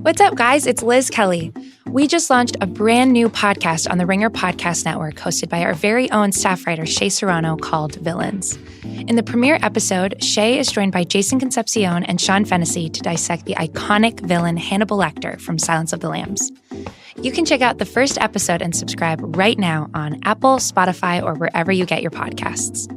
What's up, guys? It's Liz Kelly. We just launched a brand new podcast on the Ringer Podcast Network hosted by our very own staff writer, Shea Serrano, called Villains. In the premiere episode, Shea is joined by Jason Concepcion and Sean Fennessy to dissect the iconic villain Hannibal Lecter from Silence of the Lambs. You can check out the first episode and subscribe right now on Apple, Spotify, or wherever you get your podcasts.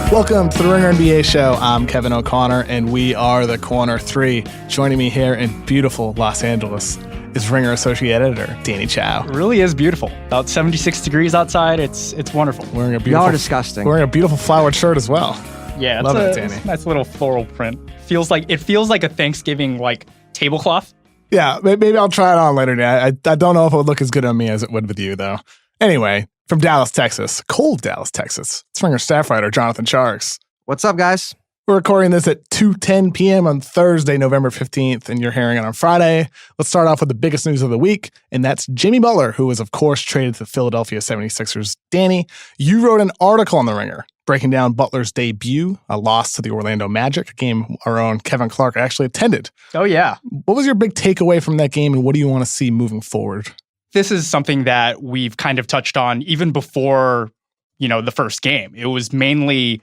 Welcome to the Ringer NBA show. I'm Kevin O'Connor, and we are the Corner 3. Joining me here in beautiful Los Angeles is Ringer Associate Editor Danny Chau. It really is beautiful. About 76 degrees outside. It's wonderful. Y'all are disgusting. Wearing a beautiful flowered shirt as well. Yeah, Love it, Danny. It's a nice little floral print. Feels like a Thanksgiving tablecloth. Yeah, maybe I'll try it on later. I don't know if it would look as good on me as it would with you, though. Anyway, from Dallas, Texas, cold Dallas, Texas, it's Ringer staff writer Jonathan Tjarks. What's up, guys? We're recording this at 2:10 p.m. on Thursday, November 15th, and you're hearing it on Friday. Let's start off with the biggest news of the week, and that's Jimmy Butler, who was, of course, traded to the Philadelphia 76ers. Danny, you wrote an article on The Ringer breaking down Butler's debut, a loss to the Orlando Magic, a game our own Kevin Clark actually attended. Oh, yeah. What was your big takeaway from that game, and what do you want to see moving forward? This is something that we've kind of touched on even before, the first game. It was mainly,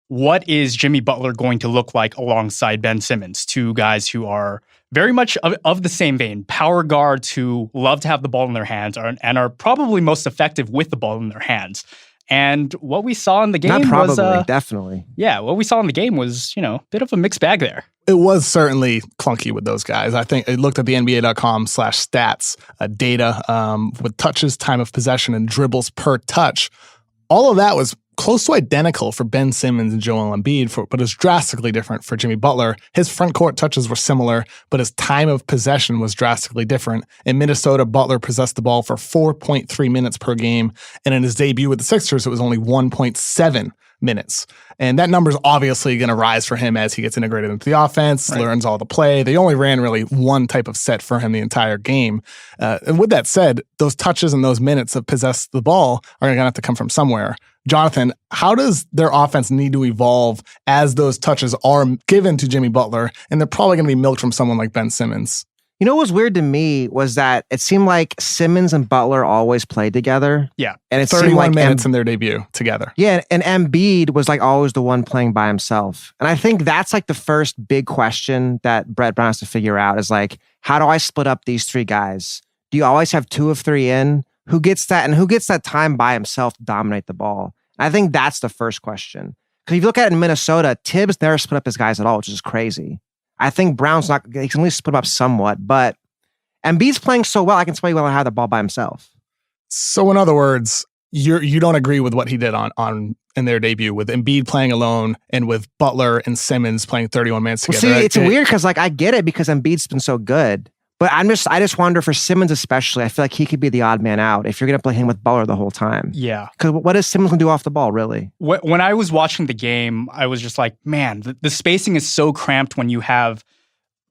what is Jimmy Butler going to look like alongside Ben Simmons? Two guys who are very much of the same vein, power guards who love to have the ball in their hands and are probably most effective with the ball in their hands. And what we saw in the game definitely. Yeah, what we saw in the game was, a bit of a mixed bag there. It was certainly clunky with those guys. I think I looked at the NBA.com/stats data with touches, time of possession, and dribbles per touch. All of that was close to identical for Ben Simmons and Joel Embiid, but it's drastically different for Jimmy Butler. His front court touches were similar, but his time of possession was drastically different. In Minnesota, Butler possessed the ball for 4.3 minutes per game, and in his debut with the Sixers, it was only 1.7 minutes. And that number is obviously going to rise for him as he gets integrated into the offense, learns all the play. They only ran really one type of set for him the entire game. And with that said, those touches and those minutes of possess the ball are going to have to come from somewhere. Jonathan, how does their offense need to evolve as those touches are given to Jimmy Butler, and they're probably going to be milked from someone like Ben Simmons? You know what was weird to me was that it seemed like Simmons and Butler always played together. Yeah, and it 31 seemed like minutes in their debut together. Yeah, and Embiid was always the one playing by himself. And I think that's the first big question that Brett Brown has to figure out is how do I split up these three guys? Do you always have two of three in? Who gets that? And who gets that time by himself to dominate the ball? And I think that's the first question. Because if you look at it in Minnesota, Tibbs never split up his guys at all, which is crazy. I think Brown's he can at least split up somewhat, but Embiid's playing so well, I can tell you how the ball by himself. So in other words, you don't agree with what he did on in their debut with Embiid playing alone and with Butler and Simmons playing 31 minutes together. Well, see, it's weird because I get it because Embiid's been so good, but I just wonder for Simmons especially. I feel like he could be the odd man out if you're going to play him with Butler the whole time. Yeah, because what is Simmons going to do off the ball really? When I was watching the game, I was just like, man, the spacing is so cramped when you have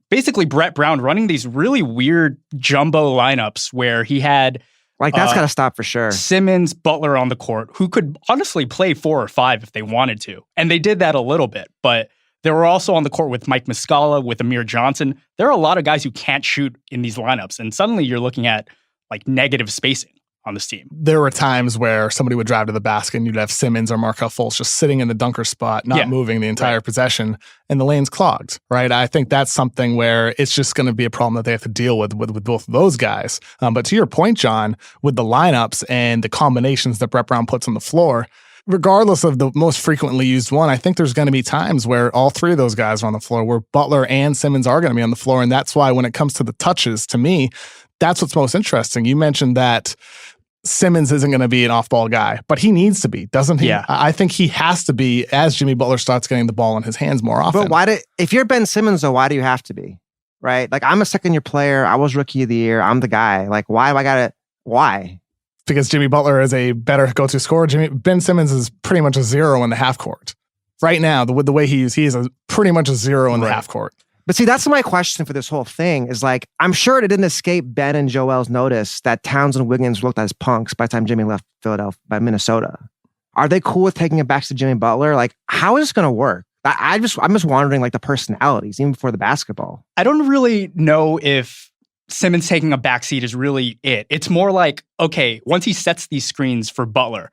basically Brett Brown running these really weird jumbo lineups where he had that's got to stop for sure. Simmons, Butler on the court, who could honestly play 4 or 5 if they wanted to. And they did that a little bit, but they were also on the court with Mike Muscala, with Amir Johnson. There are a lot of guys who can't shoot in these lineups. And suddenly you're looking at negative spacing on this team. There were times where somebody would drive to the basket and you'd have Simmons or Markelle Fultz just sitting in the dunker spot, not moving the entire possession, and the lane's clogged, right? I think that's something where it's just going to be a problem that they have to deal with both of those guys. But to your point, John, with the lineups and the combinations that Brett Brown puts on the floor, regardless of the most frequently used one, I think there's going to be times where all three of those guys are on the floor, where Butler and Simmons are going to be on the floor. And that's why when it comes to the touches, to me, that's what's most interesting. You mentioned that Simmons isn't going to be an off-ball guy, but he needs to be, doesn't he? Yeah. I think he has to be as Jimmy Butler starts getting the ball in his hands more often. But if you're Ben Simmons, though, why do you have to be? Right? I'm a second-year player. I was rookie of the year. I'm the guy. Why do I got to... Why? Because Jimmy Butler is a better go-to scorer. Ben Simmons is pretty much a zero in the half court. Right now, with the way he is pretty much a zero in the half court. But see, that's my question for this whole thing is like, I'm sure it didn't escape Ben and Joel's notice that Towns and Wiggins looked as punks by the time Jimmy left Minnesota. Are they cool with taking it back to Jimmy Butler? Like, how is this going to work? I'm just wondering like the personalities, even before the basketball. I don't really know if Simmons taking a backseat is really it. It's more like, okay, once he sets these screens for Butler,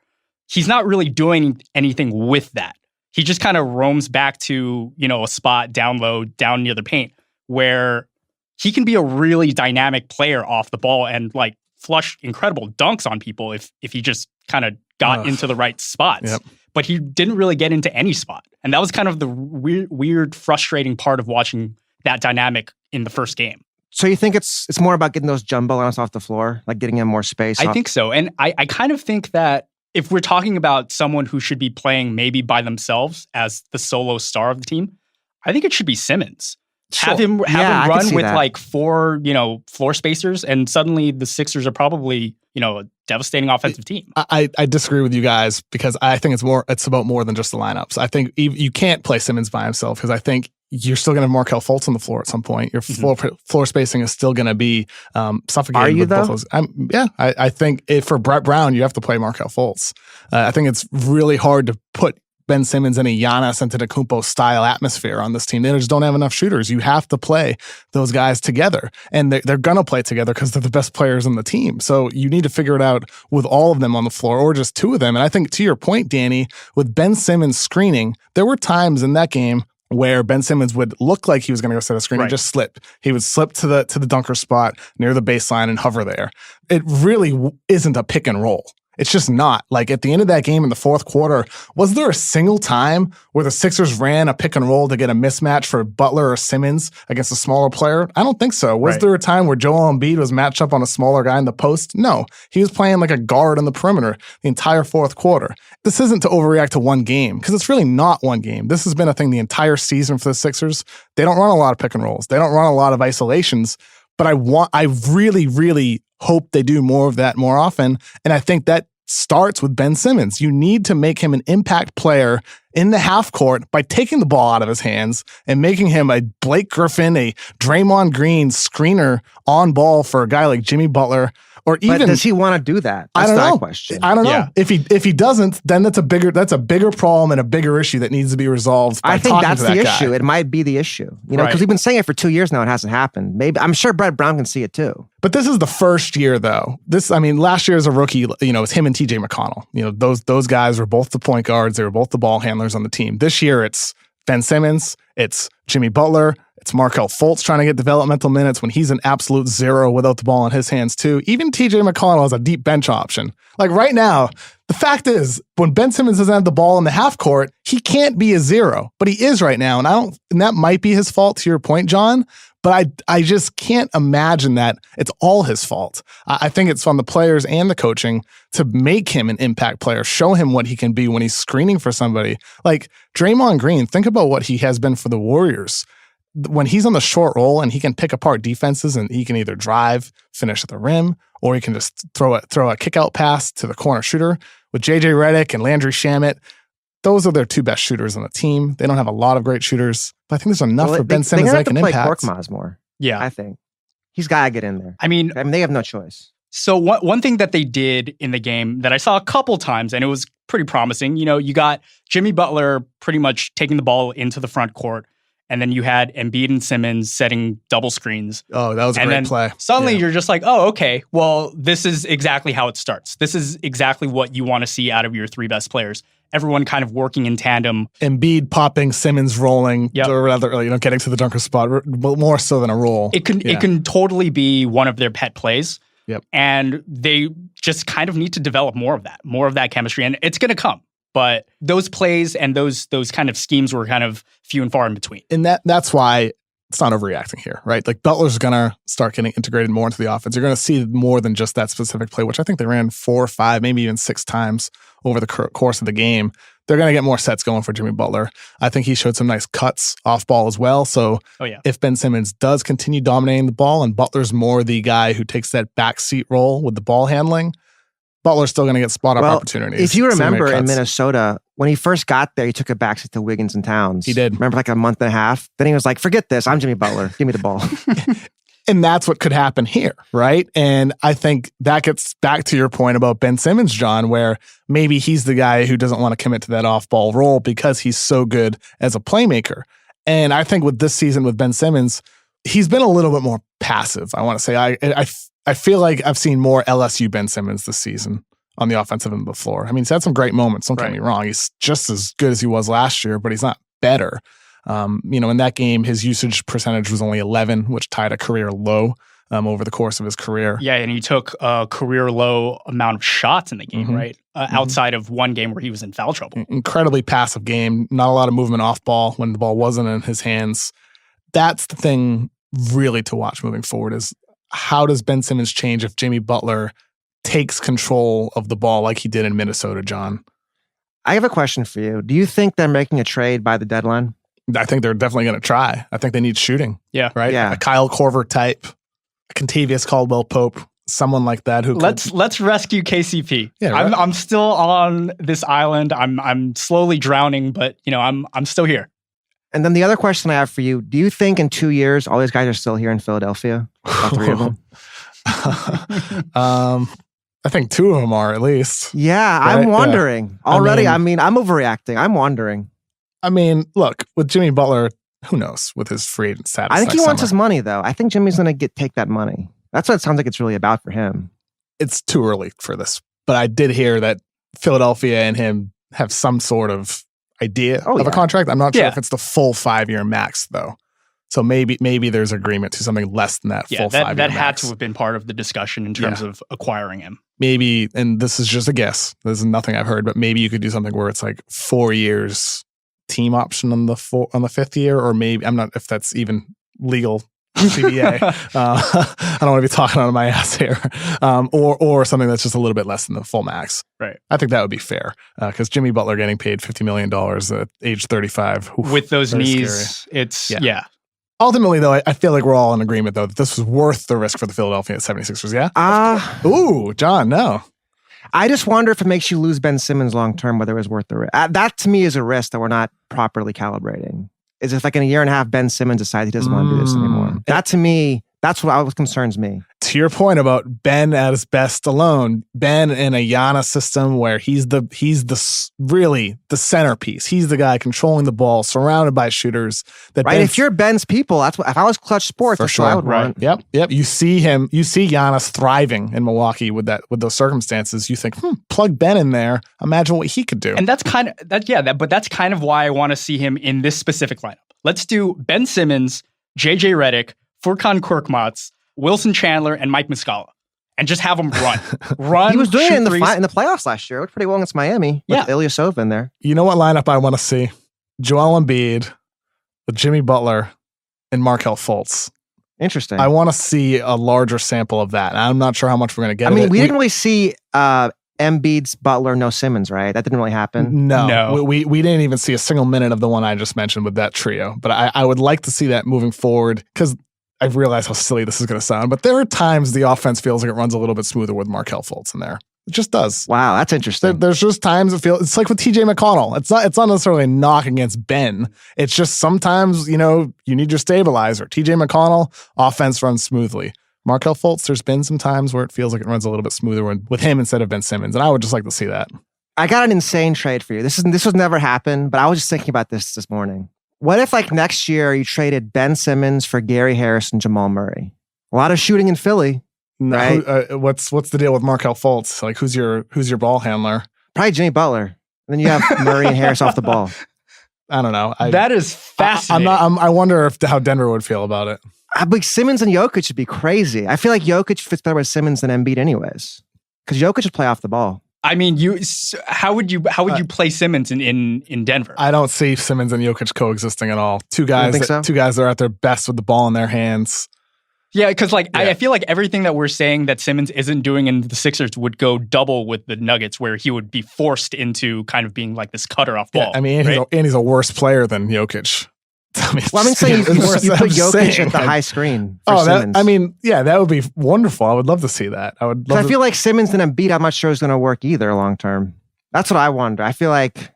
he's not really doing anything with that. He just kind of roams back to, a spot down low, down near the paint, where he can be a really dynamic player off the ball and like flush incredible dunks on people if he just kind of got into the right spots. Yep. But he didn't really get into any spot. And that was kind of the weird, frustrating part of watching that dynamic in the first game. So you think it's more about getting those jumbo layups off the floor, like getting him more space? I think so. And I kind of think that if we're talking about someone who should be playing maybe by themselves as the solo star of the team, I think it should be Simmons. Sure. Have him run with that. like 4, floor spacers, and suddenly the Sixers are probably, a devastating offensive team. I disagree with you guys because I think it's about more than just the lineups. I think you can't play Simmons by himself because I think you're still going to have Markelle Fultz on the floor at some point. Your floor spacing is still going to be suffocating. Are you though? I think for Brett Brown, you have to play Markelle Fultz. I think it's really hard to put Ben Simmons in a Giannis Antetokounmpo style atmosphere on this team. They just don't have enough shooters. You have to play those guys together, and they're going to play together because they're the best players on the team. So you need to figure it out with all of them on the floor or just 2 of them. And I think to your point, Danny, with Ben Simmons screening, there were times in that game where Ben Simmons would look like he was going to go set a screen and just slip. He would slip to the dunker spot near the baseline and hover there. It really isn't a pick and roll. It's just not. Like at the end of that game in the fourth quarter, was there a single time where the Sixers ran a pick and roll to get a mismatch for Butler or Simmons against a smaller player? I don't think so. Was there a time where Joel Embiid was matched up on a smaller guy in the post? No. He was playing like a guard on the perimeter the entire fourth quarter. This isn't to overreact to one game because it's really not one game. This has been a thing the entire season for the Sixers. They don't run a lot of pick and rolls. They don't run a lot of isolations. But I really, really hope they do more of that more often. And I think that starts with Ben Simmons. You need to make him an impact player in the half court by taking the ball out of his hands and making him a Blake Griffin, a Draymond Green screener on ball for a guy like Jimmy Butler. Or even, but does he want to do that? That's I don't know. Question. I don't know. Yeah. If he doesn't, then that's a bigger problem and a bigger issue that needs to be resolved. By I think that's the issue. Guy. It might be the issue, because we've been saying it for 2 years now. It hasn't happened. Maybe I'm sure Brett Brown can see it too. But this is the first year, though. Last year as a rookie, it's him and TJ McConnell. Those guys were both the point guards. They were both the ball handlers on the team. This year, it's Ben Simmons, it's Jimmy Butler, it's Markelle Fultz trying to get developmental minutes when he's an absolute zero without the ball in his hands too. Even TJ McConnell has a deep bench option. Like right now, the fact is, when Ben Simmons doesn't have the ball in the half court, he can't be a zero, but he is right now. And that might be his fault to your point, John. But I just can't imagine that it's all his fault. I think it's on the players and the coaching to make him an impact player, show him what he can be when he's screening for somebody. Like Draymond Green, think about what he has been for the Warriors. When he's on the short roll and he can pick apart defenses and he can either drive, finish at the rim, or he can just throw a kick out pass to the corner shooter. With JJ Redick and Landry Shamet, those are their 2 best shooters on the team. They don't have a lot of great shooters, but I think there's enough for Ben Simmons that can impact. Korkmaz more. Yeah. I think. He's got to get in there. I mean, they have no choice. So one thing that they did in the game that I saw a couple times, and it was pretty promising, you got Jimmy Butler pretty much taking the ball into the front court, and then you had Embiid and Simmons setting double screens. Oh, that was a great play. Suddenly you're just like, oh, okay, well, this is exactly how it starts. This is exactly what you want to see out of your 3 best players. Everyone kind of working in tandem. Embiid popping, Simmons rolling, or rather, getting to the dunker spot, more so than a roll. It can totally be one of their pet plays. Yep. And they just kind of need to develop more of that chemistry, and it's going to come. But those plays and those kind of schemes were kind of few and far in between. And that's why it's not overreacting here, right? Like Butler's going to start getting integrated more into the offense. You're going to see more than just that specific play, which I think they ran 4 or 5, maybe even 6 times over the course of the game. They're going to get more sets going for Jimmy Butler. I think he showed some nice cuts off ball as well. So if Ben Simmons does continue dominating the ball and Butler's more the guy who takes that backseat role with the ball handling, Butler's still going to get spot-up opportunities. If you remember in Minnesota, when he first got there, he took a backseat to Wiggins and Towns. He did. Remember, like a month and a half? Then he was like, forget this. I'm Jimmy Butler. Give me the ball. And that's what could happen here, right? And I think that gets back to your point about Ben Simmons, John, where maybe he's the guy who doesn't want to commit to that off-ball role because he's so good as a playmaker. And I think with this season with Ben Simmons, he's been a little bit more passive. I want to say I feel like I've seen more LSU Ben Simmons this season on the offensive end of the floor. I mean, he's had some great moments. Don't get me wrong. He's just as good as he was last year, but he's not better. In that game, his usage percentage was only 11, which tied a career low over the course of his career. Yeah, and he took a career low amount of shots in the game, right? Outside of one game where he was in foul trouble. Incredibly passive game. Not a lot of movement off ball when the ball wasn't in his hands. That's the thing really to watch moving forward is how does Ben Simmons change if Jimmy Butler takes control of the ball like he did in Minnesota, John? I have a question for you. Do you think they're making a trade by the deadline? I think they're definitely going to try. I think they need shooting. Yeah. Right? Yeah. A Kyle Korver type, a Contavious Caldwell-Pope, someone like that who Let's rescue KCP. Yeah, right. I'm still on this island. I'm slowly drowning, but I'm still here. And then the other question I have for you, do you think in 2 years all these guys are still here in Philadelphia? All three of them? I think two of them are at least. Yeah, Right? I'm wondering. Yeah. Already, I'm overreacting. I'm wondering. I mean, look, with Jimmy Butler, who knows with his free agent status? I think he next wants summer. his money, though. I think Jimmy's going to take that money. That's what it sounds like it's really about for him. It's too early for this, but I did hear that Philadelphia and him have some sort of idea of a contract. I'm not sure if it's the full 5-year max, though. So maybe there's agreement to something less than that full 5-year max. That had to have been part of the discussion in terms of acquiring him. Maybe, and this is just a guess. This is nothing I've heard, but maybe you could do something where it's like 4 years team option on the fifth year, or maybe I'm not if that's even legal. CBA. I don't want to be talking out of my ass here, or something that's just a little bit less than the full max. Right. I think that would be fair because Jimmy Butler getting paid $50 million at age 35 with those knees, scary. it's Ultimately, though, I feel like we're all in agreement though that this was worth the risk for the Philadelphia 76ers. Yeah. Ooh, John, no. I just wonder if it makes you lose Ben Simmons long term, whether it was worth the risk. That to me is a risk that we're not properly calibrating. Is if like in a year and a half, Ben Simmons decides he doesn't want to do this anymore. That to me, that's what concerns me. To your point about Ben at his best alone, Ben in a Giannis system where he's really the centerpiece. He's the guy controlling the ball, surrounded by shooters. Right. If you're Ben's people, that's what. If I was Clutch Sports, that's what I would want. Yep. You see Giannis thriving in Milwaukee with those circumstances. You think, plug Ben in there. Imagine what he could do. And that's kind of why I want to see him in this specific lineup. Let's do Ben Simmons, JJ Redick, Furkan Korkmaz, Wilson Chandler, and Mike Muscala, and just have them run. He was doing it in the playoffs last year. It looked pretty well against Miami with Ilyasova in there. You know what lineup I want to see? Joel Embiid with Jimmy Butler and Markelle Fultz. Interesting. I want to see a larger sample of that. I'm not sure how much we're going to get. I mean, we didn't really see Embiid's Butler, no Simmons, right? That didn't really happen. No. We didn't even see a single minute of the one I just mentioned with that trio. But I would like to see that moving forward because I've realized how silly this is going to sound. But there are times the offense feels like it runs a little bit smoother with Markelle Fultz in there. It just does. Wow, that's interesting. There's just times it's like with TJ McConnell. It's not necessarily a knock against Ben. It's just sometimes, you need your stabilizer. TJ McConnell, offense runs smoothly. Markelle Fultz, there's been some times where it feels like it runs a little bit smoother with him instead of Ben Simmons. And I would just like to see that. I got an insane trade for you. This was never happened, but I was just thinking about this morning. What if like next year you traded Ben Simmons for Gary Harris and Jamal Murray? A lot of shooting in Philly. No, right? What's the deal with Markelle Fultz? Like who's your ball handler? Probably Jimmy Butler. And then you have Murray and Harris off the ball. I don't know. That is fascinating. I wonder how Denver would feel about it. Like Simmons and Jokic would be crazy. I feel like Jokic fits better with Simmons than Embiid anyways. Because Jokic would play off the ball. I mean, how would you play Simmons in Denver? I don't see Simmons and Jokic coexisting at all. Two guys that are at their best with the ball in their hands. Yeah, because I feel like everything that we're saying that Simmons isn't doing in the Sixers would go double with the Nuggets, where he would be forced into kind of being like this cutter off ball. Yeah, I mean, he's a worse player than Jokic. You put Jokic at the high screen for Simmons. That would be wonderful. I would love to see that. I feel like Simmons and Embiid, I'm not sure is going to work either long term. That's what I wonder. I feel like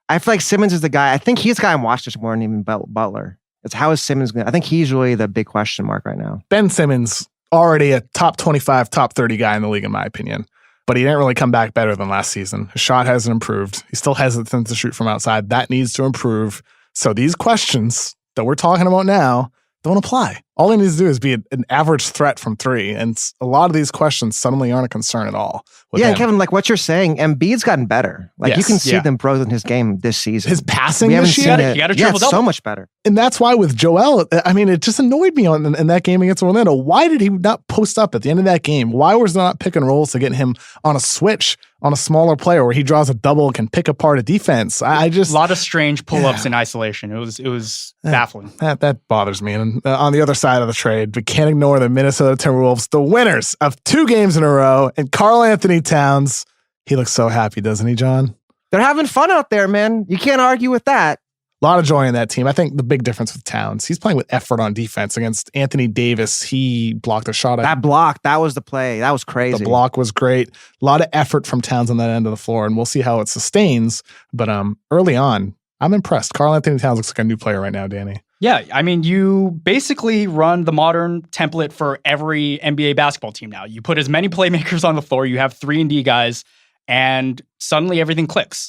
I feel like Simmons is the guy. I think he's the guy I'm watching more than even Butler. It's how is Simmons going to... I think he's really the big question mark right now. Ben Simmons, already a top 25, top 30 guy in the league, in my opinion. But he didn't really come back better than last season. His shot hasn't improved. He's still hesitant to shoot from outside. That needs to improve. So these questions that we're talking about now don't apply. All he needs to do is be an average threat from three. And a lot of these questions suddenly aren't a concern at all. Yeah, and Kevin, like what you're saying, Embiid's gotten better. Like you can see them growth in his game this season. His passing this year? He got a triple-double. So much better. And that's why with Joel, I mean, it just annoyed me in that game against Orlando. Why did he not post up at the end of that game? Why was there not pick and rolls to get him on a switch on a smaller player where he draws a double and can pick apart a defense? I just... A lot of strange pull-ups in isolation. It was baffling. That bothers me. And on the other side of the trade, we can't ignore the Minnesota Timberwolves, the winners of 2 games in a row, and Karl Anthony Towns. He looks so happy, doesn't he, John? They're having fun out there, man. You can't argue with that. A lot of joy in that team. I think the big difference with Towns, he's playing with effort on defense against Anthony Davis. He blocked a shot. That block, that was the play. That was crazy. The block was great. A lot of effort from Towns on that end of the floor, and we'll see how it sustains. But early on, I'm impressed. Karl Anthony Towns looks like a new player right now, Danny. Yeah, I mean, you basically run the modern template for every NBA basketball team now. You put as many playmakers on the floor, you have 3-and-D guys, and suddenly everything clicks,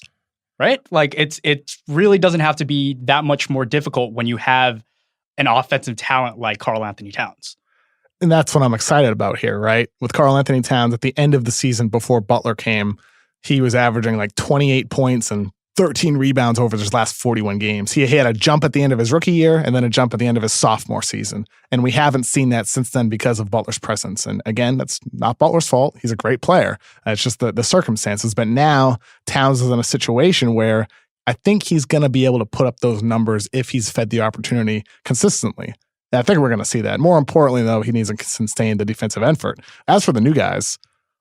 right? Like it really doesn't have to be that much more difficult when you have an offensive talent like Karl Anthony Towns. And that's what I'm excited about here, right? With Karl Anthony Towns at the end of the season before Butler came, he was averaging like 28 points and 13 rebounds over his last 41 games. He had a jump at the end of his rookie year and then a jump at the end of his sophomore season. And we haven't seen that since then because of Butler's presence. And again, that's not Butler's fault. He's a great player. It's just the circumstances. But now Towns is in a situation where I think he's going to be able to put up those numbers if he's fed the opportunity consistently. And I think we're going to see that. More importantly, though, he needs to sustain the defensive effort. As for the new guys,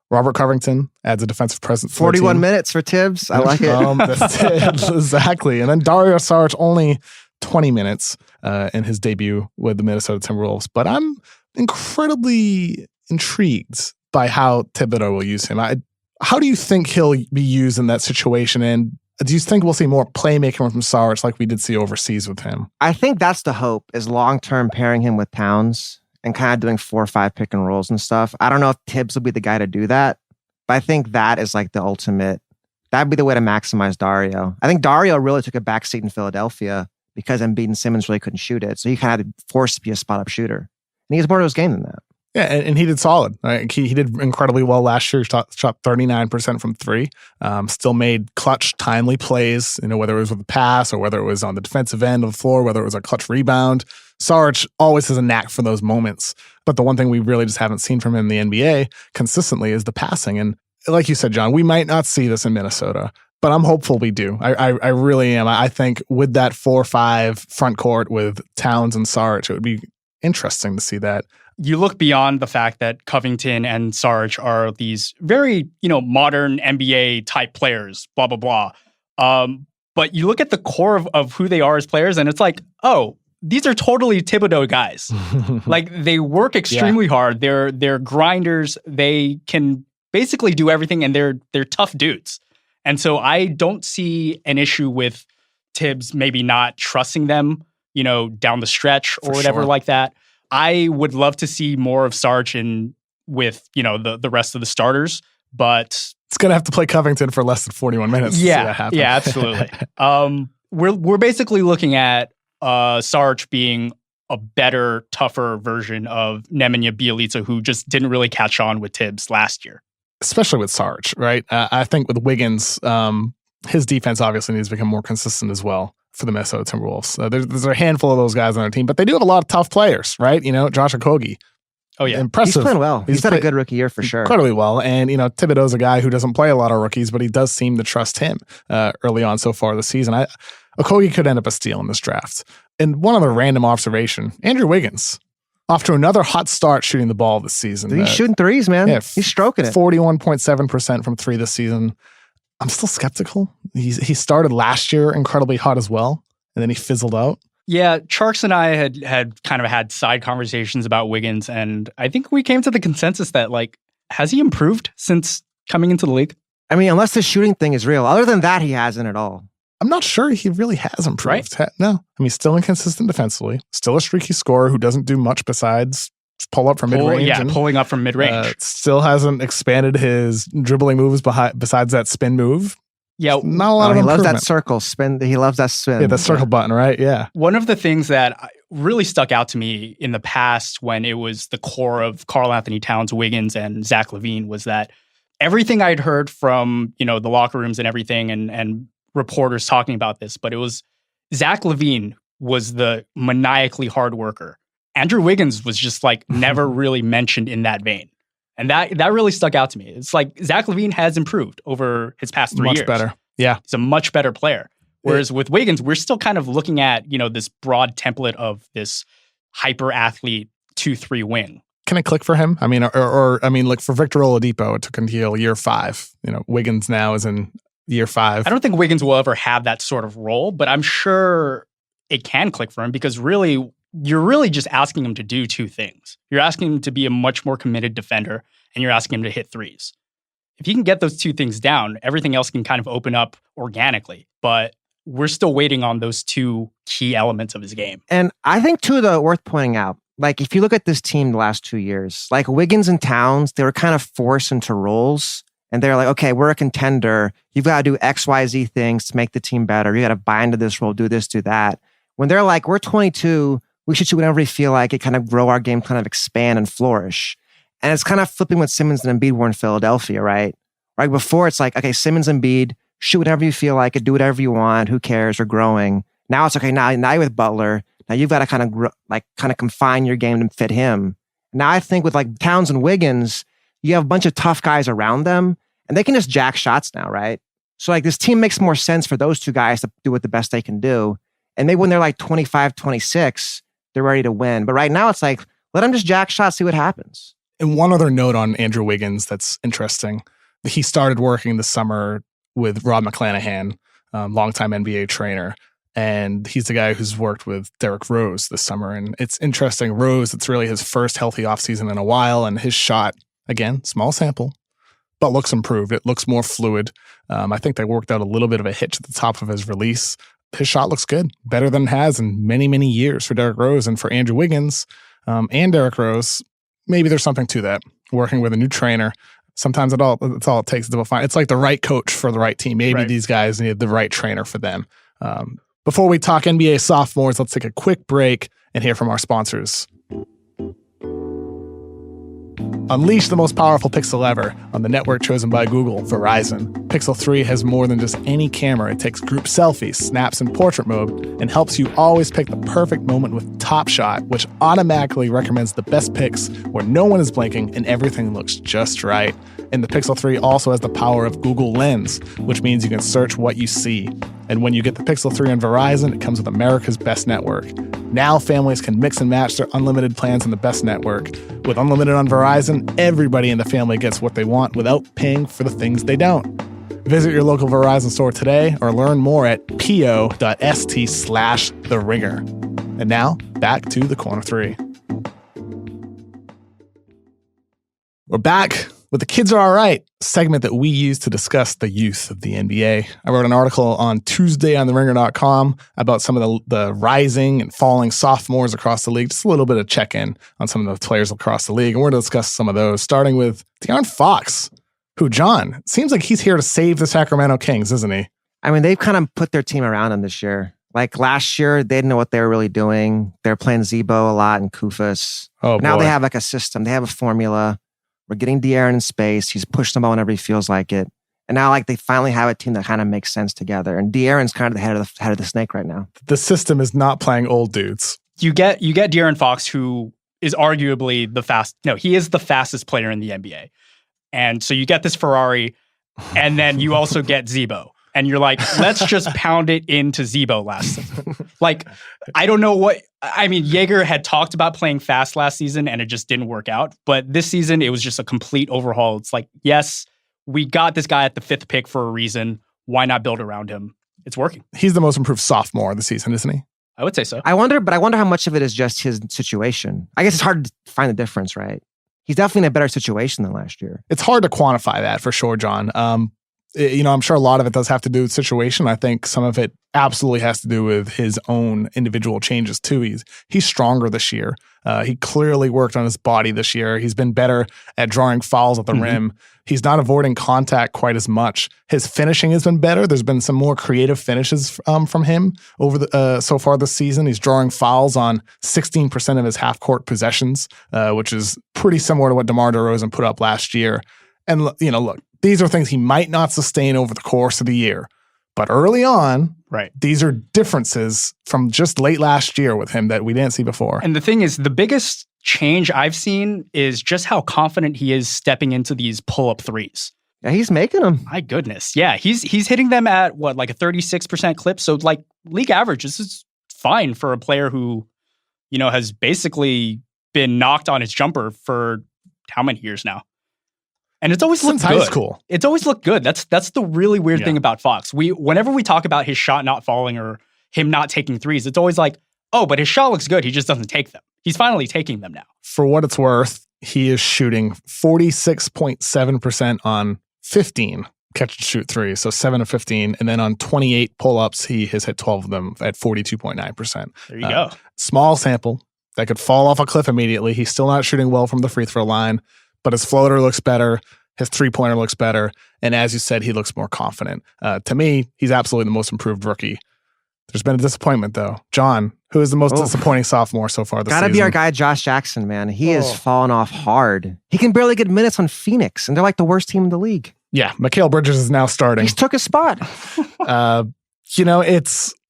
Robert Covington adds a defensive presence. 41 minutes for Tibbs. I like it. Exactly. And then Dario Saric only 20 minutes in his debut with the Minnesota Timberwolves. But I'm incredibly intrigued by how Thibodeau will use him. How do you think he'll be used in that situation? And do you think we'll see more playmaking from Saric like we did see overseas with him? I think that's the hope, is long-term pairing him with Towns and kind of doing 4 or 5 pick and rolls and stuff. I don't know if Tibbs will be the guy to do that, but I think that is like the ultimate. That'd be the way to maximize Dario. I think Dario really took a backseat in Philadelphia because Embiid and Simmons really couldn't shoot it. So he kind of had to force to be a spot-up shooter. And he has more to his game than that. Yeah, and he did solid. Right? He did incredibly well last year. Shot 39% from 3. Still made clutch, timely plays, whether it was with a pass or whether it was on the defensive end of the floor, whether it was a clutch rebound. Saric always has a knack for those moments. But the one thing we really just haven't seen from him in the NBA consistently is the passing. And like you said, John, we might not see this in Minnesota, but I'm hopeful we do. I really am. I think with that 4-5 front court with Towns and Saric, it would be interesting to see that. You look beyond the fact that Covington and Saric are these very, modern NBA type players, blah, blah, blah. But you look at the core of who they are as players, and it's like, oh, these are totally Thibodeau guys. Like, they work extremely hard. They're grinders. They can basically do everything, and they're tough dudes. And so I don't see an issue with Tibbs maybe not trusting them, down the stretch or whatever like that. I would love to see more of Saric with, the rest of the starters, but it's going to have to play Covington for less than 41 minutes. Yeah, to see that happen. Yeah, absolutely. We're basically looking at Saric being a better, tougher version of Nemanja Bjelica, who just didn't really catch on with Tibbs last year. Especially with Saric, right? I think with Wiggins, his defense obviously needs to become more consistent as well for the Minnesota Timberwolves. There's a handful of those guys on their team, but they do have a lot of tough players, right? Josh Okogie. Oh, yeah. Impressive. He's playing well. He's had a good rookie year for sure. Incredibly well. And, Thibodeau's a guy who doesn't play a lot of rookies, but he does seem to trust him early on so far this season. Okogie could end up a steal in this draft. And one other random observation, Andrew Wiggins, off to another hot start shooting the ball this season. He's shooting threes, man. Yeah, he's stroking it. 41.7% from 3 this season. I'm still skeptical. He started last year incredibly hot as well, and then he fizzled out. Yeah, Tjarks and I had kind of had side conversations about Wiggins, and I think we came to the consensus that, has he improved since coming into the league? I mean, unless the shooting thing is real. Other than that, he hasn't at all. I'm not sure he really has improved. Right? No. I mean, still inconsistent defensively, still a streaky scorer who doesn't do much besides pull up from mid-range. Yeah, pulling up from mid-range. Still hasn't expanded his dribbling moves besides that spin move. Yeah, not a lot of he improvement. loves that circle spin. He loves that spin. Yeah, that circle button, right? Yeah. One of the things that really stuck out to me in the past when it was the core of Karl Anthony Towns, Wiggins, and Zach LaVine was that everything I'd heard from, the locker rooms and everything and reporters talking about this, but it was Zach LaVine was the maniacally hard worker. Andrew Wiggins was just never really mentioned in that vein. And that really stuck out to me. It's like Zach LaVine has improved over his past 3 years. Much better. Yeah. He's a much better player. Whereas with Wiggins, we're still kind of looking at, this broad template of this hyper athlete 2-3 wing. Can it click for him? I mean, or for Victor Oladipo, it took until year 5. Wiggins now is in year 5. I don't think Wiggins will ever have that sort of role, but I'm sure it can click for him because really, you're really just asking him to do 2 things. You're asking him to be a much more committed defender, and you're asking him to hit threes. If you can get those 2 things down, everything else can kind of open up organically. But we're still waiting on those 2 key elements of his game. And I think, too, though, worth pointing out, if you look at this team the last 2 years, Wiggins and Towns, they were kind of forced into roles. And they're like, okay, we're a contender. You've got to do X, Y, Z things to make the team better. You got to buy into this role, do this, do that. When they're like, we're 22, we should do whatever we feel like it, kind of grow our game, kind of expand and flourish. And it's kind of flipping what Simmons and Embiid were in Philadelphia, right? Right before it's like, okay, Simmons and Embiid, shoot whatever you feel like it, do whatever you want, who cares, we're growing. Now it's okay, now you're with Butler. Now you've got to kind of confine your game to fit him. Now I think with Towns and Wiggins, you have a bunch of tough guys around them and they can just jack shots now, right? So this team makes more sense for those 2 guys to do what the best they can do. And maybe when they're 25, 26, they're ready to win. But right now it's let them just jack shots, see what happens. And one other note on Andrew Wiggins that's interesting. He started working this summer with Rob McClanahan, longtime NBA trainer. And he's the guy who's worked with Derrick Rose this summer. And it's interesting. Rose, it's really his first healthy offseason in a while. And his shot, again, small sample, but looks improved. It looks more fluid. I think they worked out a little bit of a hitch at the top of his release. His shot looks good, better than it has in many, many years for Derrick Rose. And for Andrew Wiggins and Derrick Rose, maybe there's something to that. Working with a new trainer, sometimes that's all it takes to find. It's like the right coach for the right team. Maybe these guys need the right trainer for them. Before we talk NBA sophomores, let's take a quick break and hear from our sponsors. Unleash the most powerful Pixel ever on the network chosen by Google, Verizon. Pixel 3 has more than just any camera. It takes group selfies, snaps, and portrait mode, and helps you always pick the perfect moment with Top Shot, which automatically recommends the best pics where no one is blinking and everything looks just right. And the Pixel 3 also has the power of Google Lens, which means you can search what you see. And when you get the Pixel 3 on Verizon, it comes with America's best network. Now families can mix and match their unlimited plans on the best network. With unlimited on Verizon, everybody in the family gets what they want without paying for the things they don't. Visit your local Verizon store today or learn more at po.st/theringer. And now, back to the Corner 3. We're back with The Kids Are All Right, a segment that we use to discuss the youth of the NBA. I wrote an article on Tuesday on theringer.com about some of the rising and falling sophomores across the league, just a little bit of check-in on some of the players across the league. And we're going to discuss some of those, starting with De'Aaron Fox, who, John, seems like he's here to save the Sacramento Kings, isn't he? I mean, they've kind of put their team around him this year. Last year, they didn't know what they were really doing. They were playing Zebo a lot and Kufus. Oh, now boy. they have a system. They have a formula. We're getting De'Aaron in space. He's pushed the ball whenever he feels like it. And now they finally have a team that kind of makes sense together. And De'Aaron's kind of the head of the snake right now. The system is not playing old dudes. You get De'Aaron Fox, who is arguably he is the fastest player in the NBA. And so you get this Ferrari, and then you also get Zebo. And you're like, let's just pound it into Zebo last season. I don't know what... I mean, Jaeger had talked about playing fast last season, and it just didn't work out. But this season, it was just a complete overhaul. It's like, yes, we got this guy at the 5th pick for a reason. Why not build around him? It's working. He's the most improved sophomore of the season, isn't he? I would say so. I wonder how much of it is just his situation. I guess it's hard to find the difference, right? He's definitely in a better situation than last year. It's hard to quantify that for sure, John. I'm sure a lot of it does have to do with situation. I think some of it absolutely has to do with his own individual changes too. He's stronger this year. He clearly worked on his body this year. He's been better at drawing fouls at the rim. He's not avoiding contact quite as much. His finishing has been better. There's been some more creative finishes from him over so far this season. He's drawing fouls on 16% of his half-court possessions, which is pretty similar to what DeMar DeRozan put up last year. And look, these are things he might not sustain over the course of the year. But early on, these are differences from just late last year with him that we didn't see before. And the thing is, the biggest change I've seen is just how confident he is stepping into these pull-up threes. Yeah, he's making them. My goodness. Yeah, he's hitting them at, like a 36% clip? So, like, league average, this is fine for a player who, has basically been knocked on his jumper for how many years now? And it's always looked good. High school. It's always looked good. That's the really weird thing about Fox. Whenever we talk about his shot not falling or him not taking threes, it's always like, oh, but his shot looks good. He just doesn't take them. He's finally taking them now. For what it's worth, he is shooting 46.7% on 15 catch and shoot threes, so 7 of 15. And then on 28 pull-ups, he has hit 12 of them at 42.9%. There you go. Small sample that could fall off a cliff immediately. He's still not shooting well from the free throw line, but his floater looks better. His three-pointer looks better. And as you said, he looks more confident. To me, he's absolutely the most improved rookie. There's been a disappointment, though. John, who is the most disappointing sophomore so far this season? Gotta be our guy, Josh Jackson, man. He has fallen off hard. He can barely get minutes on Phoenix, and they're like the worst team in the league. Yeah, Mikal Bridges is now starting. He's took his spot.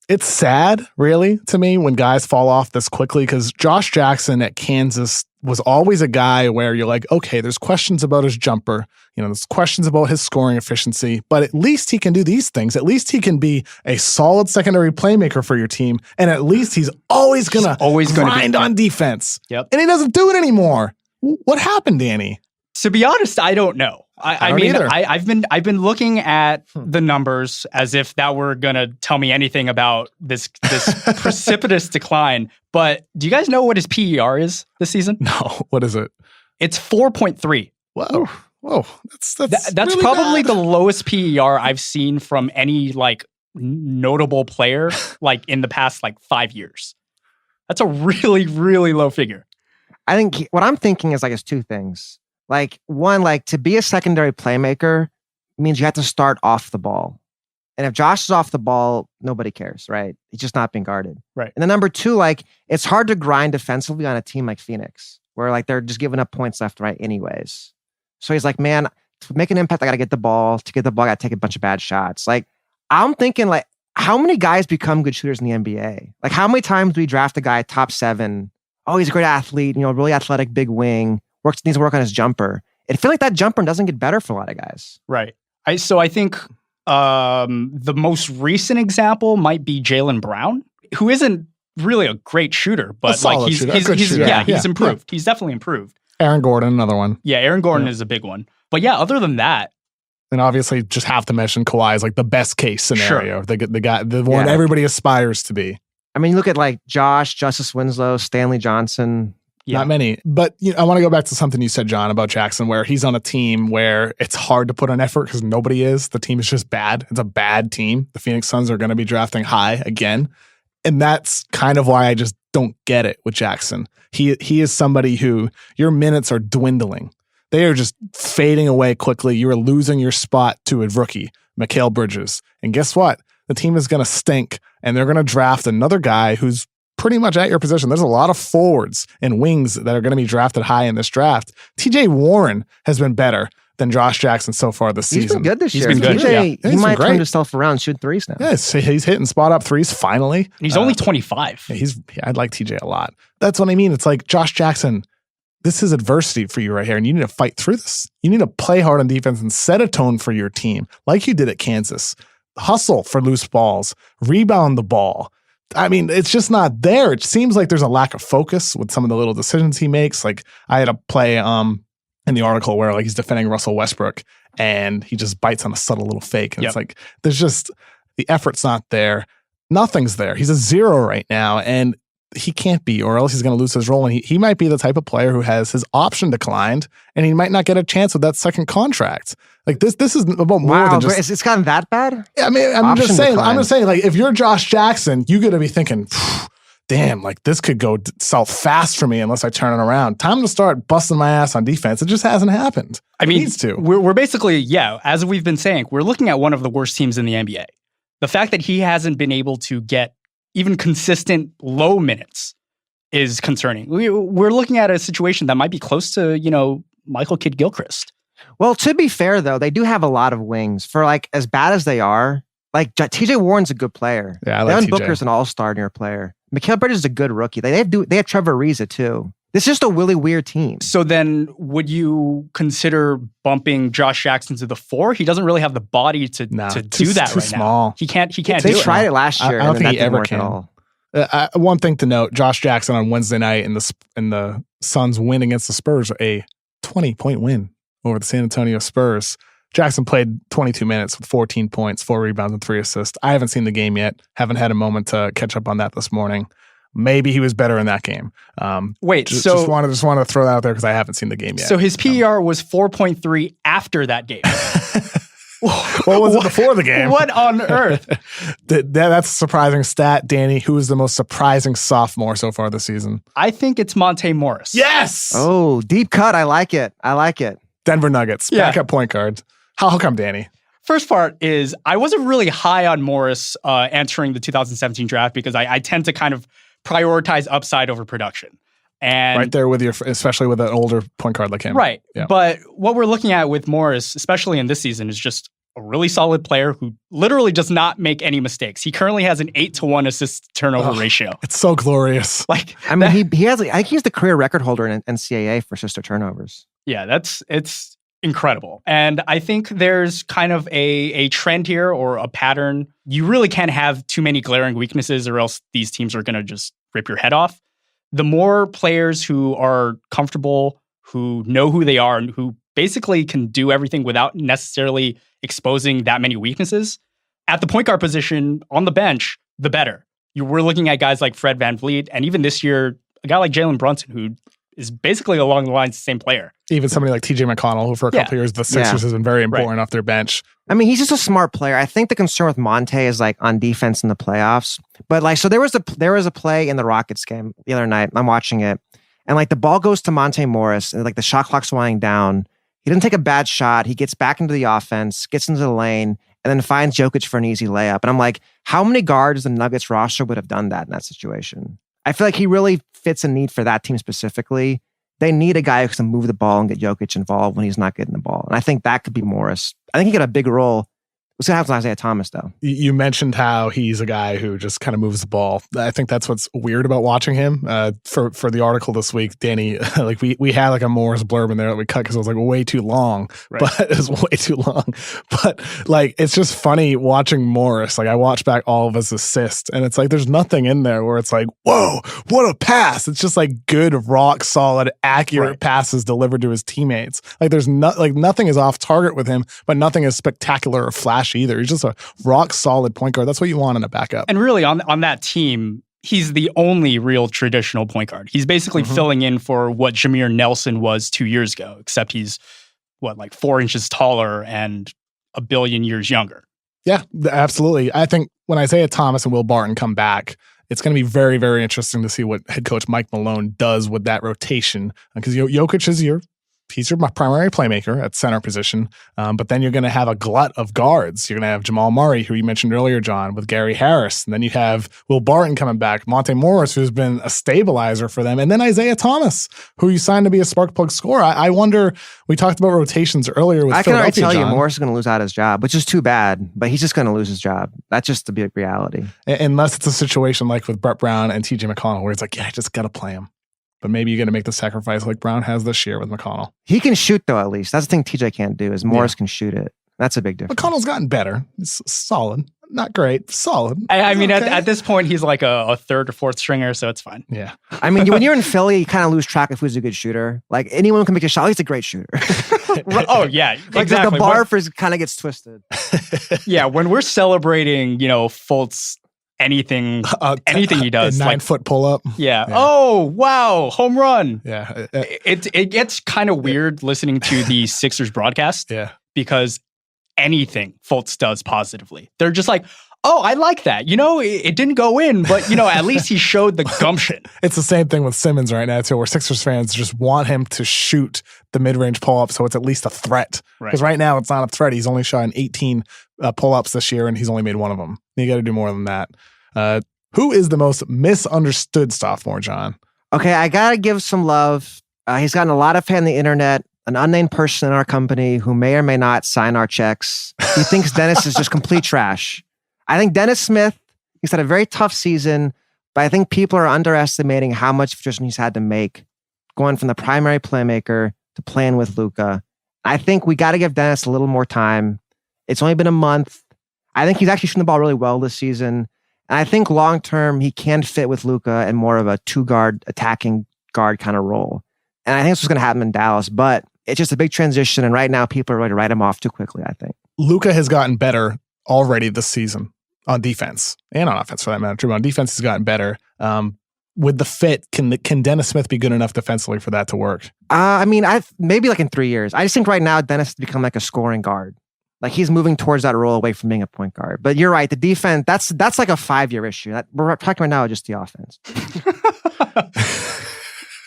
It's sad, really, to me, when guys fall off this quickly, because Josh Jackson at Kansas was always a guy where you're like, okay, there's questions about his jumper, there's questions about his scoring efficiency, but at least he can do these things. At least he can be a solid secondary playmaker for your team, and at least he's always gonna grind on defense. Yep. And he doesn't do it anymore. What happened, Danny? To be honest, I don't know. I mean, either. I've been looking at the numbers as if that were gonna tell me anything about this precipitous decline. But do you guys know what his PER is this season? No, what is it? It's 4.3. Whoa, that's really probably bad. the lowest PER I've seen from any notable player in the past 5 years. That's a really, really low figure. I think what I'm thinking is it's two things. One, to be a secondary playmaker means you have to start off the ball. And if Josh is off the ball, nobody cares, right? He's just not being guarded. Right. And then number two, it's hard to grind defensively on a team like Phoenix, where they're just giving up points left and right anyways. So he's like, man, to make an impact, I got to get the ball. To get the ball, I got to take a bunch of bad shots. I'm thinking, how many guys become good shooters in the NBA? How many times do we draft a guy top 7? Oh, he's a great athlete, really athletic, big wing. Needs to work on his jumper. I feel like that jumper doesn't get better for a lot of guys. Right. So I think the most recent example might be Jaylen Brown, who isn't really a great shooter, but he's improved. Yeah. He's definitely improved. Aaron Gordon, another one. Yeah, Aaron Gordon is a big one. But yeah, other than that, and obviously just have to mention Kawhi is the best case scenario. Sure. The guy, the one everybody aspires to be. I mean, you look at Josh, Justice Winslow, Stanley Johnson. Yeah. Not many. But I want to go back to something you said, John, about Jackson, where he's on a team where it's hard to put an effort because nobody is. The team is just bad. It's a bad team. The Phoenix Suns are going to be drafting high again. And that's kind of why I just don't get it with Jackson. He is somebody who your minutes are dwindling. They are just fading away quickly. You are losing your spot to a rookie, Mikal Bridges. And guess what? The team is going to stink, and they're going to draft another guy who's pretty much at your position. There's a lot of forwards and wings that are going to be drafted high in this draft. TJ Warren has been better than Josh Jackson so far this season. He's been good this year. He's been good. TJ, he might turn himself around, shoot threes now. Yes, he's hitting spot up threes finally. And he's only 25. I'd like TJ a lot. That's what I mean. It's Josh Jackson, this is adversity for you right here, and you need to fight through this. You need to play hard on defense and set a tone for your team like you did at Kansas. Hustle for loose balls, rebound the ball. I mean, it's just not there. It seems like there's a lack of focus with some of the little decisions he makes. I had a play in the article where he's defending Russell Westbrook and he just bites on a subtle little fake. And it's there's just, the effort's not there. Nothing's there. He's a 0 right now. And he can't be, or else he's going to lose his role. And he might be the type of player who has his option declined, and he might not get a chance with that second contract. Like this is about more than just. It's gotten that bad. Yeah, I mean, I'm just saying. Like, if you're Josh Jackson, you got to be thinking, damn, like this could go south fast for me unless I turn it around. Time to start busting my ass on defense. It just hasn't happened. I mean, it needs to. We're basically, as we've been saying, we're looking at one of the worst teams in the NBA. The fact that he hasn't been able to get even consistent low minutes is concerning. We're looking at a situation that might be close to, Michael Kidd-Gilchrist. Well, to be fair, though, they do have a lot of wings. For like as bad as they are, like TJ Warren's a good player. Yeah, I like Devin TJ. Booker's an all-star near player. Mikal Bridges is a good rookie. They have Trevor Ariza too. This is just a really weird team. So then would you consider bumping Josh Jackson to the 4? He doesn't really have the body to do that too right small. now. He can't do it. They tried it last year. I don't and think he that didn't ever work can. at all. One thing to note, Josh Jackson on Wednesday night in the Suns win against the Spurs, a 20-point win over the San Antonio Spurs. Jackson played 22 minutes with 14 points, 4 rebounds, and 3 assists. I haven't seen the game yet. Haven't had a moment to catch up on that this morning. Maybe he was better in that game. Just wanted to throw that out there because I haven't seen the game yet. So his PER was 4.3 after that game. What was it before the game? What on earth? That's a surprising stat. Danny, who is the most surprising sophomore so far this season? I think it's Monte Morris. Yes! Oh, deep cut. I like it. Denver Nuggets, backup point guard. How come, Danny? First part is I wasn't really high on Morris entering the 2017 draft because I tend to kind of prioritize upside over production. And right there with especially with an older point guard like him. Right. Yeah. But what we're looking at with Morris, especially in this season, is just a really solid player who literally does not make any mistakes. He currently has an 8-to-1 assist turnover ratio. It's so glorious. He has. I think he's the career record holder in NCAA for assist turnovers. Yeah, it's incredible. And I think there's kind of a trend here or a pattern. You really can't have too many glaring weaknesses or else these teams are going to just rip your head off. The more players who are comfortable, who know who they are, and who basically can do everything without necessarily exposing that many weaknesses, at the point guard position on the bench, the better. We're looking at guys like Fred VanVleet, and even this year, a guy like Jalen Brunson, who is basically along the lines the same player. Even somebody like TJ McConnell, who for a couple of years, the Sixers has been very important off their bench. I mean, he's just a smart player. I think the concern with Monte is like on defense in the playoffs. But like, so there was a play in the Rockets game the other night. I'm watching it, and like the ball goes to Monte Morris, and like the shot clock's winding down. He doesn't take a bad shot. He gets back into the offense, gets into the lane, and then finds Jokic for an easy layup. And I'm like, how many guards the Nuggets roster would have done that in that situation? I feel like he really fits a need for that team specifically. They need a guy who can move the ball and get Jokic involved when he's not getting the ball. And I think that could be Morris. I think he got a big role. What's going to happen to Isaiah Thomas, though? You mentioned how he's a guy who just kind of moves the ball. I think that's what's weird about watching him. For the article this week, Danny, like we had like a Morris blurb in there that we cut because it was like way too long. Right. But it was way too long. But like it's just funny watching Morris. Like I watched back all of his assists, and it's like there's nothing in there where it's like, whoa, what a pass! It's just like good, rock solid, accurate passes delivered to his teammates. Like there's nothing is off target with him, but nothing is spectacular or flashy either. He's just a rock solid point guard. That's what you want in a backup. And really on that team, he's the only real traditional point guard. He's basically filling in for what Jameer Nelson was 2 years ago, except he's 4 inches taller and a billion years younger. Yeah, absolutely. I think when Isaiah Thomas and Will Barton come back, it's going to be very, very interesting to see what head coach Mike Malone does with that rotation, because Jokic is he's your primary playmaker at center position, but then you're going to have a glut of guards. You're going to have Jamal Murray, who you mentioned earlier, John, with Gary Harris. And then you have Will Barton coming back, Monte Morris, who's been a stabilizer for them, and then Isaiah Thomas, who you signed to be a spark plug scorer. I wonder, we talked about rotations earlier with Philadelphia, I can already tell John. you Morris is going to lose out his job, which is too bad, but he's just going to lose his job. That's just the big reality. Unless it's a situation like with Brett Brown and TJ McConnell, where it's like, I just got to play him. But maybe you're going to make the sacrifice like Brown has this year with McConnell. He can shoot, though, at least. That's the thing TJ can't do, is Morris can shoot it. That's a big difference. McConnell's gotten better. It's solid. Not great. Solid. I mean, okay. at this point, he's like a third or fourth stringer, so it's fine. Yeah. I mean, when you're in Philly, you kind of lose track of who's a good shooter. Like, anyone can make a shot. He's a great shooter. Oh, yeah. Like, exactly. The bar kind of gets twisted. Yeah, when we're celebrating, Fultz anything he does. A 9-foot pull-up. Yeah. Oh, wow. Home run. Yeah. It gets kind of weird listening to the Sixers broadcast. Yeah. Because anything Fultz does positively, they're just like, oh, I like that. It didn't go in, but, at least he showed the gumption. It's the same thing with Simmons right now, too, where Sixers fans just want him to shoot the mid-range pull-up so it's at least a threat. Because right now it's not a threat. He's only shot 18 pull-ups this year, and he's only made one of them. You got to do more than that. Who is the most misunderstood sophomore, John? Okay, I got to give some love. He's gotten a lot of hate on the internet. An unnamed person in our company who may or may not sign our checks. He thinks Dennis is just complete trash. I think Dennis Smith, he's had a very tough season, but I think people are underestimating how much of a transition he's had to make, going from the primary playmaker to playing with Luka. I think we got to give Dennis a little more time. It's only been a month. I think he's actually shooting the ball really well this season. And I think long-term, he can fit with Luka in more of a two-guard, attacking guard kind of role. And I think this was going to happen in Dallas, but it's just a big transition. And right now, people are ready to write him off too quickly, I think. Luka has gotten better already this season on defense and on offense for that matter. On defense, he's gotten better. With the fit, can Dennis Smith be good enough defensively for that to work? Maybe like in 3 years. I just think right now, Dennis has become like a scoring guard. Like he's moving towards that role away from being a point guard. But you're right. The defense, that's like a 5-year issue. We're talking right now just the offense.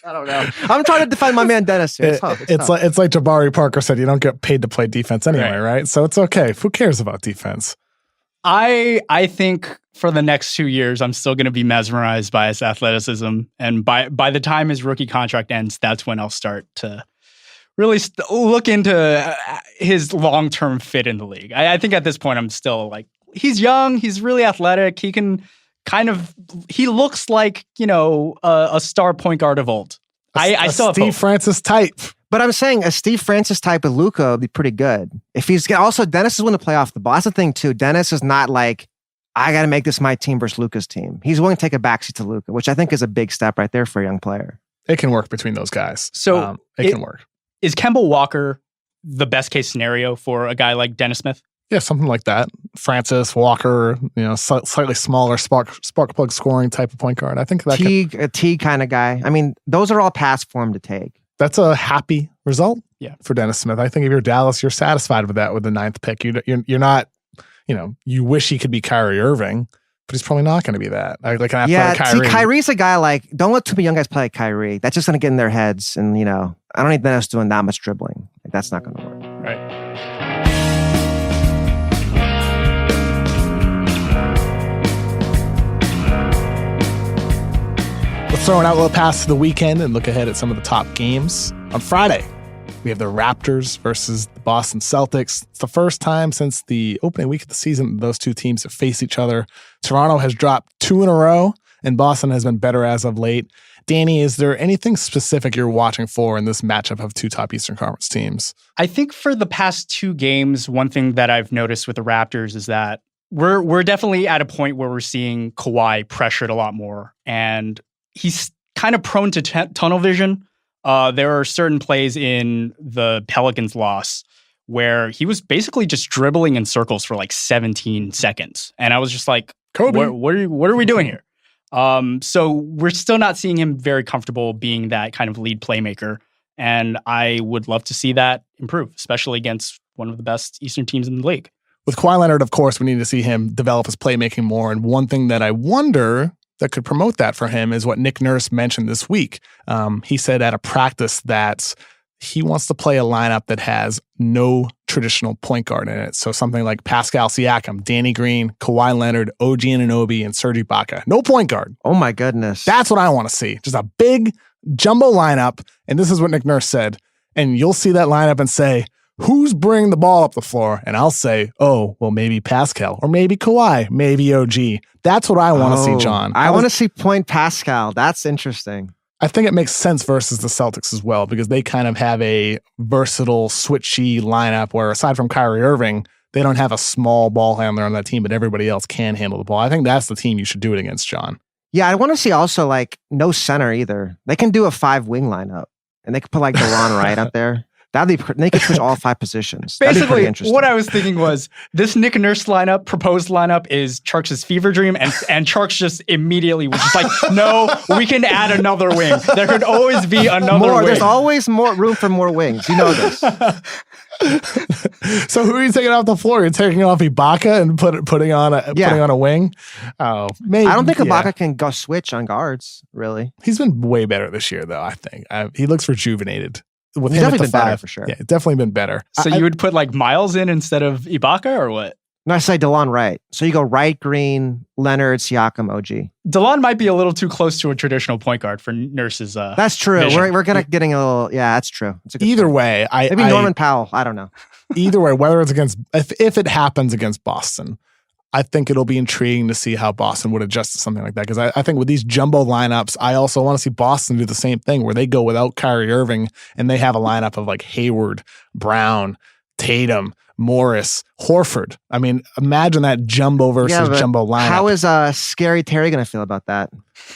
I don't know. I'm trying to defend my man Dennis here. It's tough. It's like Jabari Parker said, you don't get paid to play defense anyway, right? So it's okay. Who cares about defense? I think for the next 2 years, I'm still going to be mesmerized by his athleticism. And by the time his rookie contract ends, that's when I'll start to really look into his long-term fit in the league. I think at this point, I'm still like, he's young. He's really athletic. He can he looks like, a star point guard of old. I still have Steve Francis type. But I'm saying a Steve Francis type of Luka would be pretty good. If he's also, Dennis is willing to play off the ball. That's the thing too. Dennis is not like, I got to make this my team versus Luka's team. He's willing to take a backseat to Luka, which I think is a big step right there for a young player. It can work between those guys. So it can work. Is Kemba Walker the best case scenario for a guy like Dennis Smith? Yeah, something like that. Francis, Walker, slightly smaller spark plug scoring type of point guard. I think that a Teague kind of guy. I mean, those are all paths for him to take. That's a happy result for Dennis Smith. I think if you're Dallas, you're satisfied with that with the 9th pick. You're not, you wish he could be Kyrie Irving, but he's probably not going to be that. Like an athletic Kyrie. See, Kyrie's a guy like, don't let too many young guys play like Kyrie. That's just going to get in their heads. And, I don't need Dennis doing that much dribbling. Like, that's not going to work. Right. Let's throw an outlet pass to the weekend and look ahead at some of the top games. On Friday, we have the Raptors versus the Boston Celtics. It's the first time since the opening week of the season those two teams have faced each other. Toronto has dropped 2 in a row, and Boston has been better as of late. Danny, is there anything specific you're watching for in this matchup of 2 top Eastern Conference teams? I think for the past 2 games, one thing that I've noticed with the Raptors is that we're definitely at a point where we're seeing Kawhi pressured a lot more, and he's kind of prone to tunnel vision. There are certain plays in the Pelicans loss where he was basically just dribbling in circles for like 17 seconds. And I was just like, Kobe, what are we doing here? So we're still not seeing him very comfortable being that kind of lead playmaker. And I would love to see that improve, especially against one of the best Eastern teams in the league. With Kawhi Leonard, of course, we need to see him develop his playmaking more. And one thing that I wonder that could promote that for him is what Nick Nurse mentioned this week. He said at a practice that he wants to play a lineup that has no traditional point guard in it. So something like Pascal Siakam, Danny Green, Kawhi Leonard, OG Anunoby, and Serge Ibaka. No point guard. Oh my goodness. That's what I want to see. Just a big jumbo lineup. And this is what Nick Nurse said. And you'll see that lineup and say, who's bringing the ball up the floor? And I'll say, oh, well, maybe Pascal or maybe Kawhi, maybe OG. That's what I want to see, John. I want to see point Pascal. That's interesting. I think it makes sense versus the Celtics as well because they kind of have a versatile, switchy lineup where aside from Kyrie Irving, they don't have a small ball handler on that team, but everybody else can handle the ball. I think that's the team you should do it against, John. Yeah, I want to see also like no center either. They can do a 5-wing lineup and they could put like DeLon Wright out there. They could switch all 5 positions. Basically, what I was thinking was this Nick Nurse proposed lineup is Tjarks' fever dream, and Tjarks just immediately was just like, no, we can add another wing. There could always be another wing. There's always more room for more wings. You know this. So who are you taking off the floor? You're taking off Ibaka and putting on a wing? Oh, maybe. I don't think Ibaka can go switch on guards, really. He's been way better this year, though, I think. He looks rejuvenated. He's definitely been better, for sure. Yeah, definitely been better. So you would put like Miles in instead of Ibaka, or what? No, I say DeLon Wright. So you go Wright, Green, Leonard, Siakam, OG. DeLon might be a little too close to a traditional point guard for Nurse's That's true. vision. We're getting a little... Yeah, that's true. Either way, maybe Norman Powell. I don't know. Either way, whether it's if it happens against Boston, I think it'll be intriguing to see how Boston would adjust to something like that. Because I think with these jumbo lineups, I also want to see Boston do the same thing where they go without Kyrie Irving and they have a lineup of like Hayward, Brown, Tatum, Morris, Horford. I mean, imagine that jumbo versus jumbo lineup. How is Scary Terry going to feel about that?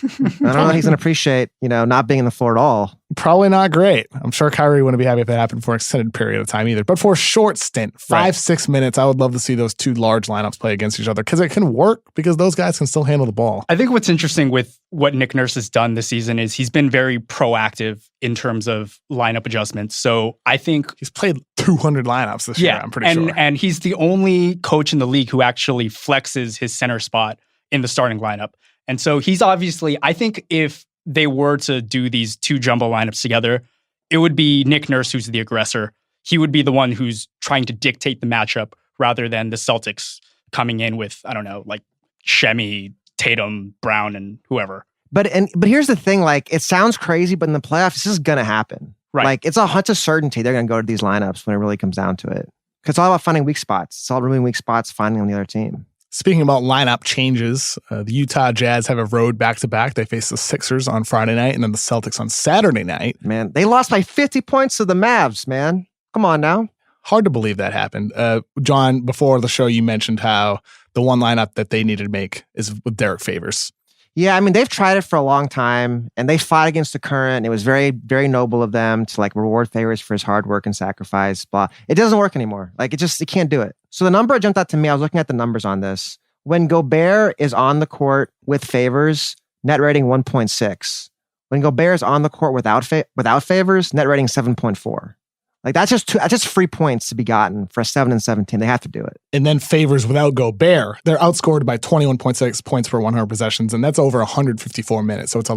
I don't know if he's going to appreciate, not being in the floor at all. Probably not great. I'm sure Kyrie wouldn't be happy if that happened for an extended period of time either. But for a short stint, 5-6 minutes, I would love to see those two large lineups play against each other because it can work because those guys can still handle the ball. I think what's interesting with what Nick Nurse has done this season is he's been very proactive in terms of lineup adjustments. So I think he's played 200 lineups this year, I'm pretty sure. And he's the only coach in the league who actually flexes his center spot in the starting lineup. And so he's obviously, I think if they were to do these two jumbo lineups together, it would be Nick Nurse who's the aggressor. He would be the one who's trying to dictate the matchup rather than the Celtics coming in with, I don't know, like Shemi, Tatum, Brown, and whoever. But here's the thing, like, it sounds crazy, but in the playoffs, this is going to happen. Right. Like, it's a certainty they're going to go to these lineups when it really comes down to it. Because it's all about finding weak spots. It's all removing weak spots, finding on the other team. Speaking about lineup changes, the Utah Jazz have a road back-to-back. They face the Sixers on Friday night and then the Celtics on Saturday night. Man, they lost by 50 points to the Mavs, man. Come on now. Hard to believe that happened. John, before the show, you mentioned how the one lineup that they needed to make is with Derek Favors. Yeah, I mean, they've tried it for a long time, and they fought against the current. It was very, very noble of them to like reward Favors for his hard work and sacrifice. Blah. It doesn't work anymore. Like, it can't do it. So the number jumped out to me. I was looking at the numbers on this. When Gobert is on the court with Favors, net rating 1.6. When Gobert is on the court without Favors, net rating 7.4. Like, that's just free points to be gotten for a 7-7 team. They have to do it. And then Favors without Gobert, they're outscored by 21.6 points per 100 possessions, and that's over 154 minutes. So it's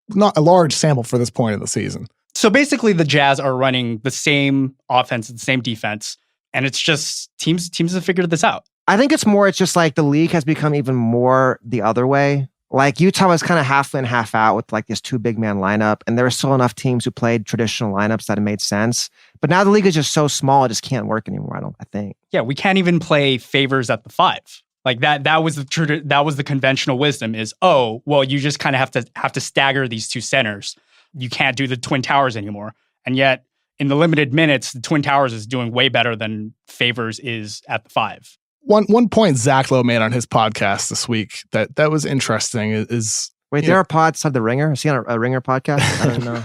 not a large sample for this point of the season. So basically, the Jazz are running the same offense and the same defense, and it's just teams have figured this out. I think it's just like the league has become even more the other way. Like Utah was kind of half in, half out with like this 2 big man lineup. And there were still enough teams who played traditional lineups that it made sense. But now the league is just so small, it just can't work anymore, I think. Yeah, we can't even play Favors at the 5. Like that was the conventional wisdom is, oh, well, you just kind of have to stagger these 2 centers. You can't do the Twin Towers anymore. And yet in the limited minutes, the Twin Towers is doing way better than Favors is at the 5. One point Zach Lowe made on his podcast this week that was interesting is... Wait, there are pods on the Ringer? Is he on a Ringer podcast? I don't know.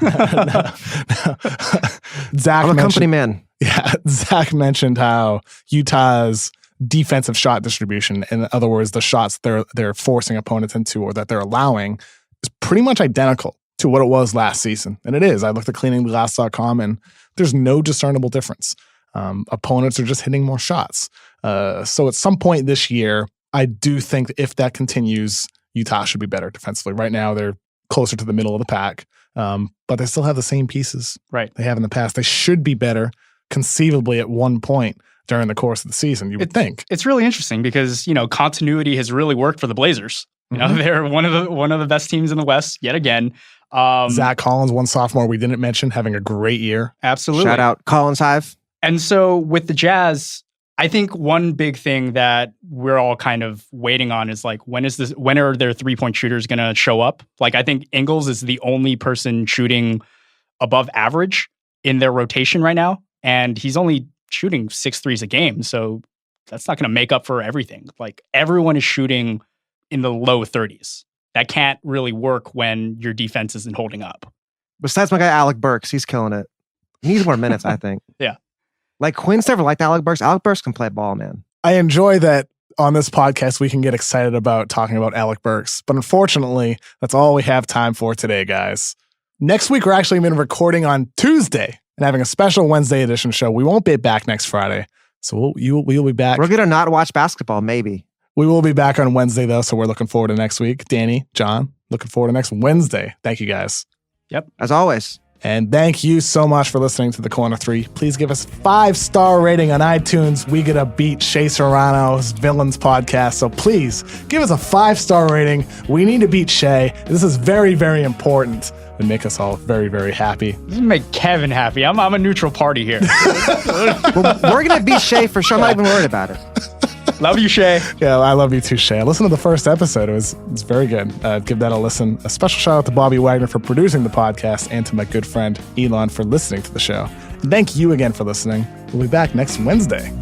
Zach I'm a company man. Yeah, Zach mentioned how Utah's defensive shot distribution, in other words, the shots they're forcing opponents into or that they're allowing, is pretty much identical to what it was last season. And it is. I looked at cleaningtheglass.com and there's no discernible difference. Opponents are just hitting more shots. So at some point this year, I do think if that continues, Utah should be better defensively. Right now, they're closer to the middle of the pack, but they still have the same pieces they have in the past. They should be better conceivably at one point during the course of the season, you would think. It's really interesting because, continuity has really worked for the Blazers. They're one of the best teams in the West yet again. Zach Collins, one sophomore we didn't mention, having a great year. Absolutely. Shout out Collins Hive. And so with the Jazz, I think one big thing that we're all kind of waiting on is like, when are their 3-point shooters going to show up? Like, I think Ingles is the only person shooting above average in their rotation right now. And he's only shooting 6 threes a game. So that's not going to make up for everything. Like, everyone is shooting in the low 30s. That can't really work when your defense isn't holding up. Besides my guy, Alec Burks, he's killing it. He needs more minutes, I think. Yeah. Like Quinn's never liked Alec Burks. Alec Burks can play ball, man. I enjoy that on this podcast we can get excited about talking about Alec Burks, but unfortunately, that's all we have time for today, guys. Next week, we're actually going to be recording on Tuesday and having a special Wednesday edition show. We won't be back next Friday, so we'll be back. We're going to not watch basketball, maybe. We will be back on Wednesday, though, so we're looking forward to next week. Danny, John, looking forward to next Wednesday. Thank you, guys. Yep. As always. And thank you so much for listening to The Corner 3. Please give us a 5-star rating on iTunes. We get to beat Shea Serrano's Villains podcast, so please give us a 5-star rating. We need to beat Shea. This is very, very important. It make us all very, very happy. This will make Kevin happy. I'm a neutral party here. Well, we're going to beat Shea for sure. I'm not even worried about it. Love you, Shea. Yeah, I love you too, Shea. Listen to the first episode. It's very good. Give that a listen. A special shout out to Bobby Wagner for producing the podcast and to my good friend Elon for listening to the show. And thank you again for listening. We'll be back next Wednesday.